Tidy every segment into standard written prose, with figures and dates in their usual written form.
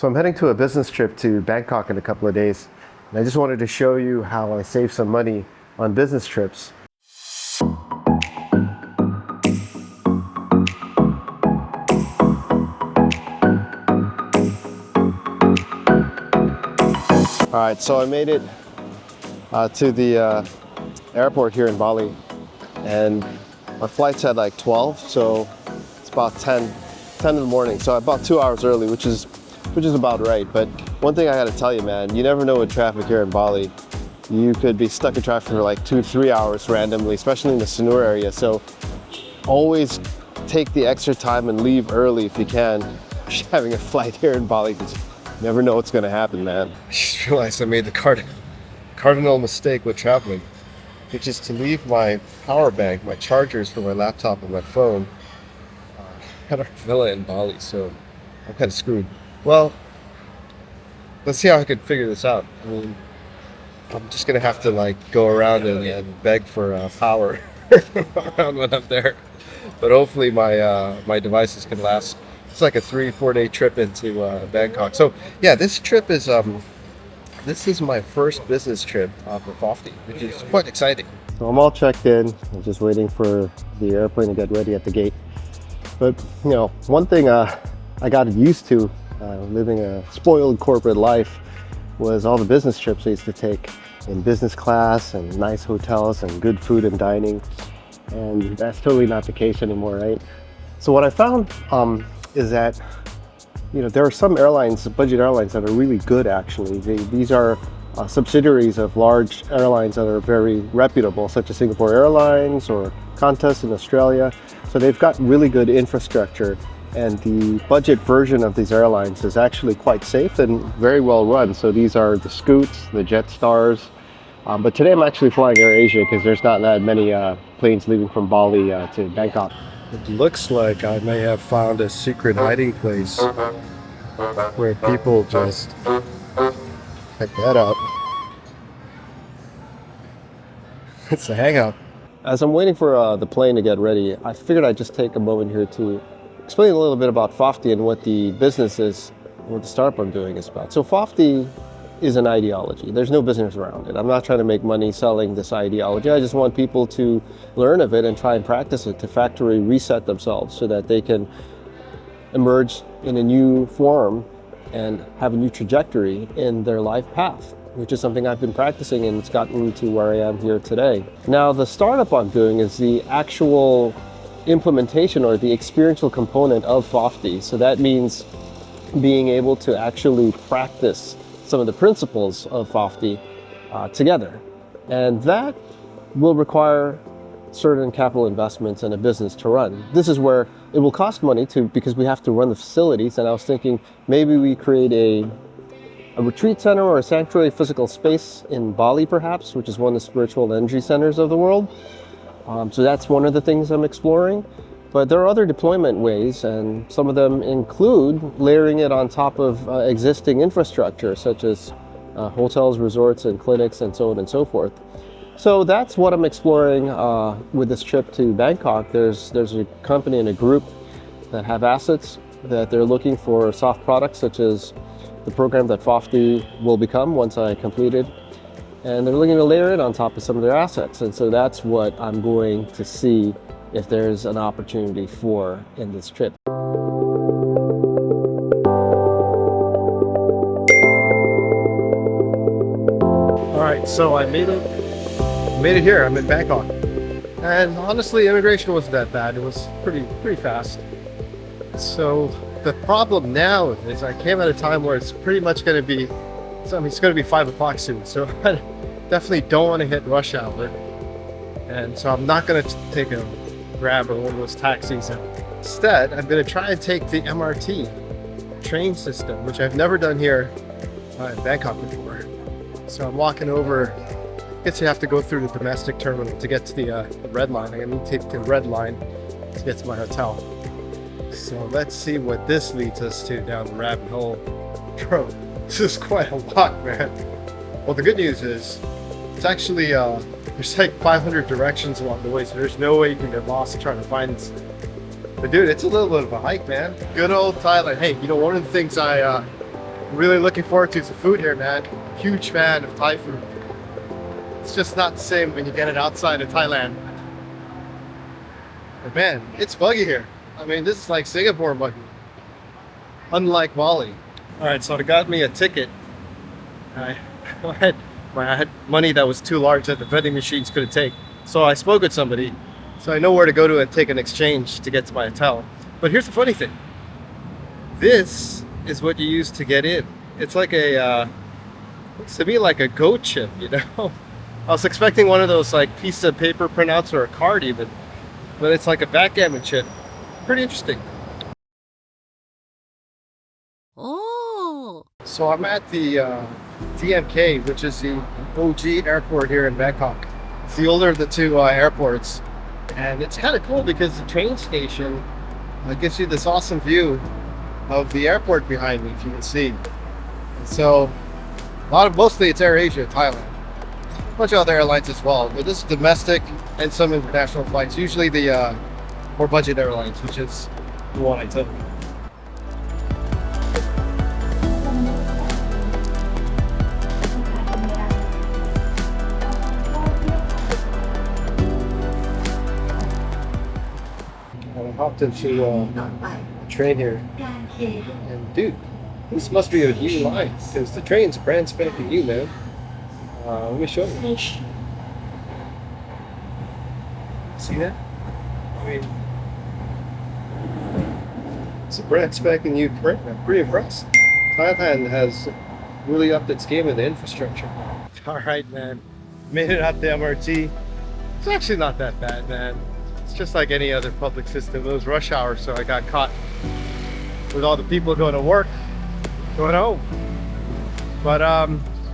So I'm heading to a business trip to Bangkok in a couple of days, and I just wanted to show you how I save some money on business trips. All right, so I made it to the airport here in Bali, and my flight's at like 12, so it's about 10 in the morning, so about 2 hours early, which is about right. But one thing I gotta tell you, man, you never know with traffic here in Bali. You could be stuck in traffic for like 2-3 hours randomly, especially in the Sanur area. So always take the extra time and leave early if you can. Having a flight here in Bali, because you never know what's gonna happen, man. I just realized I made the cardinal mistake with traveling, which is to leave my power bank, my chargers for my laptop and my phone at our villa in Bali, so I'm kind of screwed. Well, let's see how I can figure this out. I mean, I'm just gonna have to like go around and beg for power around when I'm there. But hopefully my devices can last. It's like a 3-4 day trip into Bangkok. So yeah, this trip is this is my first business trip for fofy, which is quite exciting. So I'm all checked in. I'm just waiting for the airplane to get ready at the gate. But you know, one thing I got used to living a spoiled corporate life was all the business trips I used to take in business class and nice hotels and good food and dining, and that's totally not the case anymore, right? So what I found is that there are some airlines, budget airlines, that are really good actually. These are subsidiaries of large airlines that are very reputable, such as Singapore Airlines or Qantas in Australia. So they've got really good infrastructure, and the budget version of these airlines is actually quite safe and very well run. So these are the Scoots, the Jetsstars. But today I'm actually flying AirAsia because there's not that many planes leaving from Bali to Bangkok. It looks like I may have found a secret hiding place where people just check that out. It's a hangout. As I'm waiting for the plane to get ready, I figured I'd just take a moment here to explain a little bit about fofy and what the business is, what the startup I'm doing is about. So fofy is an ideology. There's no business around it. I'm not trying to make money selling this ideology. I just want people to learn of it and try and practice it, to factory reset themselves so that they can emerge in a new form and have a new trajectory in their life path, which is something I've been practicing, and it's gotten me to where I am here today. Now, the startup I'm doing is the actual implementation or the experiential component of fofy. So that means being able to actually practice some of the principles of fofy together. And that will require certain capital investments and a business to run. This is where it will cost money because we have to run the facilities. And I was thinking maybe we create a retreat center or a sanctuary physical space in Bali perhaps, which is one of the spiritual energy centers of the world. So that's one of the things I'm exploring. But there are other deployment ways, and some of them include layering it on top of existing infrastructure, such as hotels, resorts, and clinics, and so on and so forth. So that's what I'm exploring with this trip to Bangkok. There's a company and a group that have assets that they're looking for soft products, such as the program that fofy will become once I complete it. And they're looking to layer it on top of some of their assets. And so that's what I'm going to see if there's an opportunity for in this trip. All right, so I made it here. I'm in Bangkok. And honestly, immigration wasn't that bad. It was pretty fast. So the problem now is I came at a time where it's pretty much going to be, it's going to be 5 o'clock soon. So I definitely don't want to hit rush hour. And so I'm not going to take a Grab or one of those taxis. Instead, I'm going to try and take the MRT train system, which I've never done here in Bangkok before. So I'm walking over. I guess you have to go through the domestic terminal to get to the red line. I'm going to take the red line to get to my hotel. So let's see what this leads us to down the rabbit hole. Bro, this is quite a lot, man. Well, the good news is it's actually there's like 500 directions along the way, so there's no way you can get lost trying to find this. But dude, it's a little bit of a hike, man. Good old Thailand. Hey, one of the things I really looking forward to the food here, man. Huge fan of Thai food. It's just not the same when you get it outside of Thailand. But man, it's buggy here. I mean, this is like Singapore buggy. Unlike Bali. Alright, so it got me a ticket. I had money that was too large that the vending machines couldn't take. So I spoke with somebody. So I know where to go to and take an exchange to get to my hotel. But here's the funny thing. This is what you use to get in. It's like a, looks to me like a Go chip, you know? I was expecting one of those like piece of paper printouts or a card even. But it's like a backgammon chip. Pretty interesting. Oh. So I'm at the DMK, which is the OG airport here in Bangkok. It's the older of the two airports. And it's kind of cool because the train station gives you this awesome view of the airport behind me, if you can see. And so, mostly it's AirAsia, Thailand. A bunch of other airlines as well, but this is domestic and some international flights. Usually the more budget airlines, which is the one I took. And I hopped into a train here, and dude, this must be a new line because the train's brand spanking new, man. Let me show you. See that? I mean, it's a brand spanking new train. I'm pretty impressed. Thailand has really upped its game in the infrastructure. All right, man. Made it out the MRT. It's actually not that bad, man. It's just like any other public system. It was rush hour, so I got caught with all the people going to work, going home. But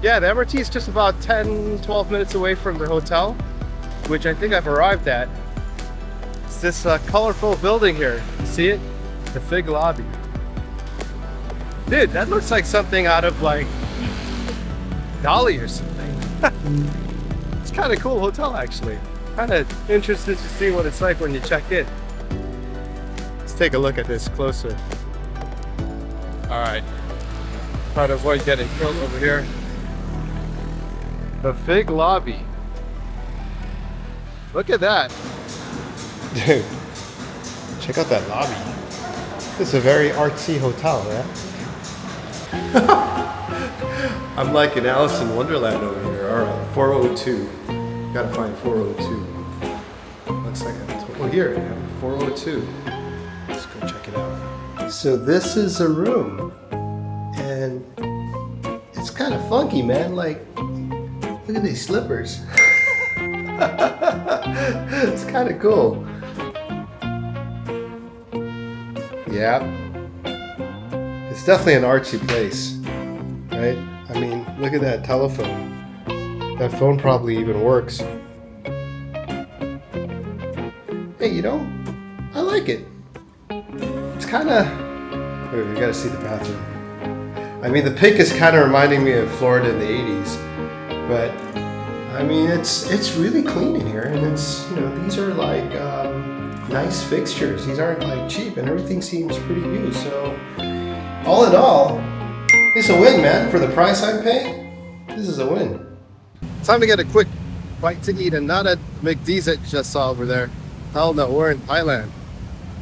yeah, the MRT is just about 10-12 minutes away from the hotel, which I think I've arrived at. It's this colorful building here. See it? The Fig Lobby. Dude, that looks like something out of like Dolly or something. It's kind of cool hotel actually. Kind of interested to see what it's like when you check in. Let's take a look at this closer. All right, try to avoid getting killed over here. The Fig Lobby. Look at that. Dude, check out that lobby. This is a very artsy hotel, right? I'm like in Alice in Wonderland over here. All right, 402. Gotta find 402. 1 second. Oh, here, 402. Let's go check it out. So this is a room, and it's kind of funky, man. Like, look at these slippers. It's kind of cool. Yeah, it's definitely an artsy place, right? I mean, look at that telephone. That phone probably even works. Hey, you know, I like it. It's kind of... Oh, you gotta see the bathroom. I mean, the pink is kind of reminding me of Florida in the 80s. But, I mean, it's really clean in here. And it's, you know, these are like nice fixtures. These aren't like cheap and everything seems pretty used. So, all in all, it's a win, man. For the price I'm paying, this is a win. Time to get a quick bite to eat, and not at McD's that you just saw over there. Hell no, we're in Thailand.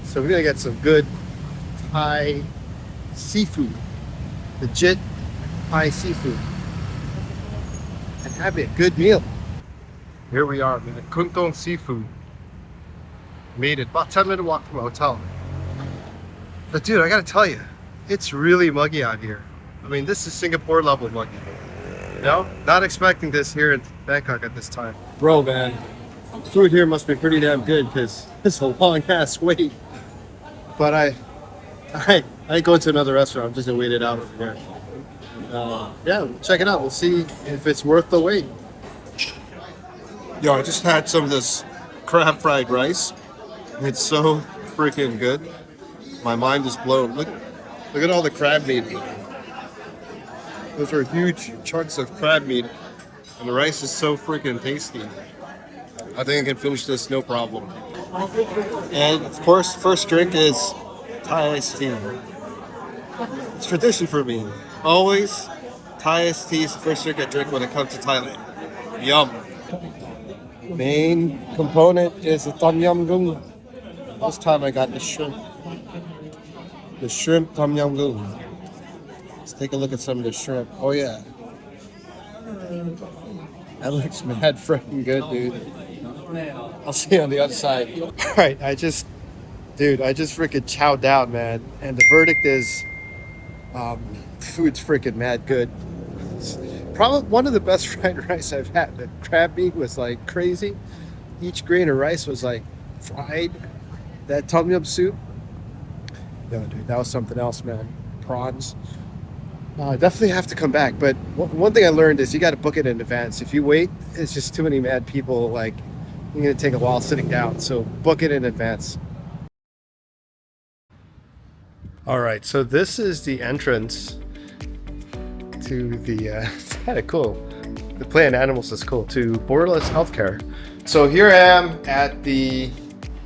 So we're gonna get some good Thai seafood. Legit Thai seafood. And have a good meal. Here we are, man. Kuntong Seafood. Made it. About 10-minute walk from a hotel. But dude, I gotta tell you, it's really muggy out here. I mean, this is Singapore level muggy. No, not expecting this here in Bangkok at this time. Bro, man, food here must be pretty damn good because it's a long ass wait. But I ain't going to another restaurant. I'm just gonna wait it out over here. Yeah, check it out. We'll see if it's worth the wait. Yo, I just had some of this crab fried rice. It's so freaking good. My mind is blown. Look at all the crab meat. Those are huge chunks of crab meat, and the rice is so freaking tasty. I think I can finish this no problem. And of course, first drink is Thai iced tea. It's tradition for me. Always, Thai iced tea is the first drink I drink when it comes to Thailand. Yum. Main component is the tom yum goong. This time I got the shrimp. The shrimp tom yum goong. Let's take a look at some of the shrimp. Oh yeah. That looks mad freaking good, dude. I'll see you on the other side. Alright, I just freaking chowed down, man. And the verdict is, food's freaking mad good. It's probably one of the best fried rice I've had. The crab meat was like crazy. Each grain of rice was like fried. That tom yum soup, no, dude, that was something else, man. Prawns. I definitely have to come back. But one thing I learned is you got to book it in advance. If you wait, it's just too many mad people. Like, you're gonna take a while sitting down. So book it in advance. All right, so this is the entrance to the. It's kind of cool. The play on animals is cool too. Borderless Healthcare. So here I am at the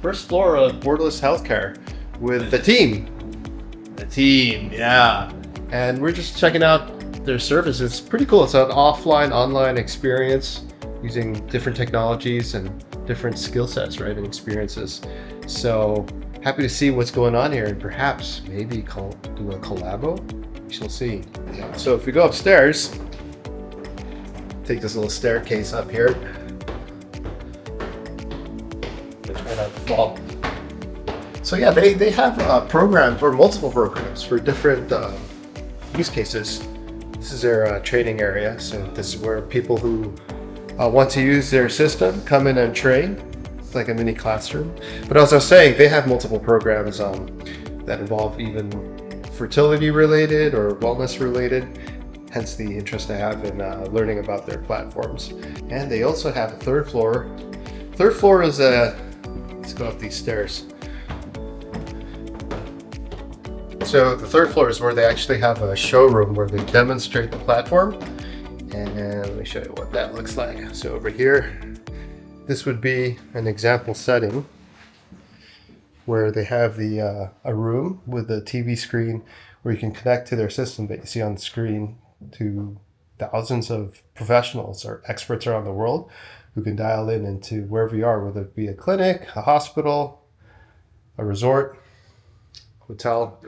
first floor of Borderless Healthcare with the team. The team, yeah. And we're just checking out their service. It's pretty cool. It's an offline, online experience using different technologies and different skill sets, right, and experiences. So happy to see what's going on here and perhaps maybe do a collabo. We shall see. So if we go upstairs, take this little staircase up here. Try not to fall. So yeah, they have programs or multiple programs for different use cases. This is their training area. So this is where people who want to use their system come in and train. It's like a mini classroom. But as I was saying, they have multiple programs that involve even fertility related or wellness related. Hence the interest I have in learning about their platforms. And they also have a third floor. Third floor is let's go up these stairs. So the third floor is where they actually have a showroom where they demonstrate the platform. And let me show you what that looks like. So over here, this would be an example setting where they have the a room with a TV screen where you can connect to their system that you see on the screen to thousands of professionals or experts around the world who can dial in into wherever you are, whether it be a clinic, a hospital, a resort, hotel,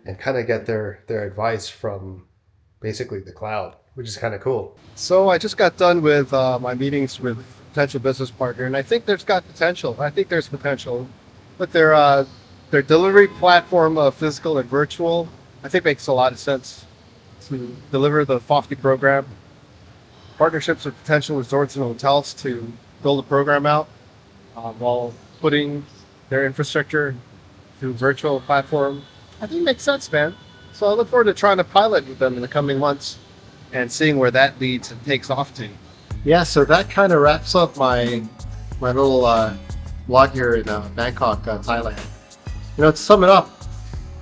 and kind of get their advice from basically the cloud, which is kind of cool. So I just got done with my meetings with potential business partner, and I think there's potential. But their delivery platform of physical and virtual, I think makes a lot of sense to deliver the fofy program. Partnerships with potential resorts and hotels to build a program out while putting their infrastructure through virtual platform. I think it makes sense, man. So I look forward to trying to pilot with them in the coming months and seeing where that leads and takes off to. Yeah, so that kind of wraps up my little vlog here in Bangkok, Thailand. You know, to sum it up,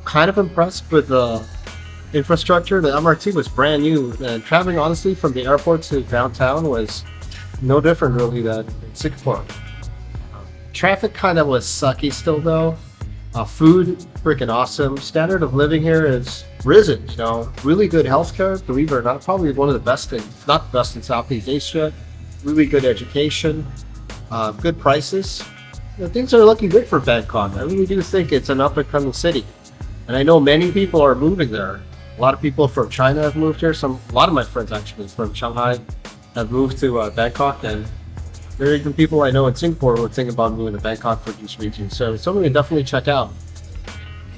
kind of impressed with the infrastructure. The MRT was brand new, and traveling honestly from the airport to downtown was no different really than in Singapore. Traffic kind of was sucky still though. Food, freaking awesome. Standard of living here is risen, you know. Really good healthcare, believe it or not. Probably one of the best if not the best in Southeast Asia. Really good education, good prices. You know, things are looking good for Bangkok. I really do think it's an up-and-coming city. And I know many people are moving there. A lot of people from China have moved here. A lot of my friends actually from Shanghai have moved to Bangkok, and there are even people I know in Singapore who are thinking about moving to Bangkok for these regions. So something to definitely check out.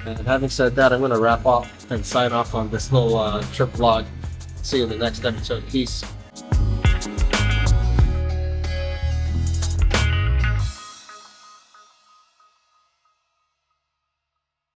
And having said that, I'm going to wrap up and sign off on this little trip vlog. See you in the next episode. Peace.